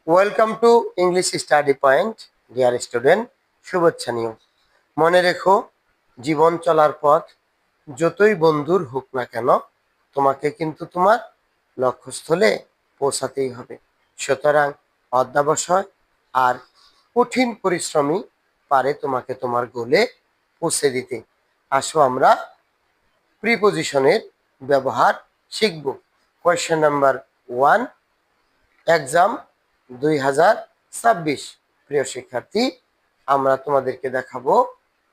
Welcome to English study point dear student. শুভেচ্ছা নিও। মনে রেখো, জীবন চলার পথ যতই বন্ধুর হোক না কেন, তোমাকে কিন্তু তোমার লক্ষ্যস্থলে পৌঁছাতেই হবে। সুতরাং অধ্যবসায় আর কঠিন পরিশ্রমী পারে তোমাকে তোমার গোলে পৌঁছে দিতে। আসো আমরা প্রিপোজিশনের ব্যবহার শিখব। Question number 1, exam 2026। প্রিয় শিক্ষার্থী, আমরা তোমাদেরকে দেখাবো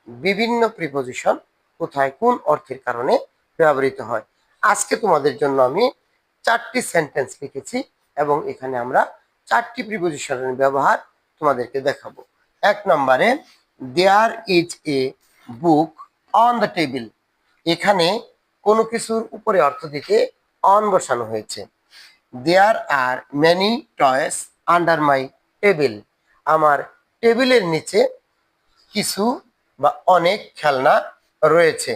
বিভিন্ন প্রিপোজিশন কোথায় কোন অর্থের কারণে ব্যবহৃত হয়। আজকে তোমাদের জন্য আমি 4টি সেন্টেন্স লিখেছি এবং এখানে আমরা 4টি প্রিপোজিশনের ব্যবহার তোমাদেরকে দেখাবো। 1 নম্বরে, there is a book on the table. এখানে কোনো কিছুর উপরে অর্থ দিতে অন বসানো হয়েছে। There are many toys under my table. আমার টেবিলের নিচে কিছু বা অনেক খেলনা রয়েছে।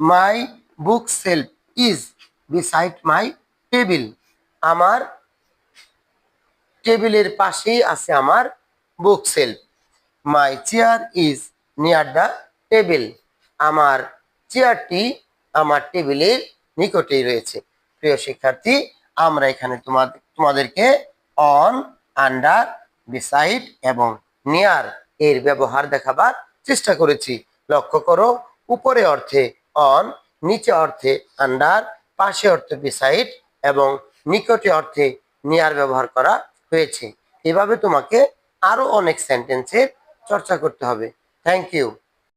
My book shelf is beside my table. আমার টেবিলের পাশেই আছে আমার book shelf. My chair is near the table. আমার চেয়ারটি আমার টেবিলের নিকটেই রয়েছে। প্রিয় শিক্ষার্থী, আমরা এখানে তোমাদেরকে অন, আন্ডার, বিসাইড এবং নিয়ার এর ব্যবহার দেখাবার চেষ্টা করেছি। লক্ষ্য করো, উপরে অর্থে অন, নিচে অর্থে আন্ডার, পাশে অর্থে বিসাইড এবং নিকটে অর্থে নিয়ার ব্যবহার করা হয়েছে। এভাবে তোমাকে আরো অনেক সেন্টেন্সের চর্চা করতে হবে। Thank you.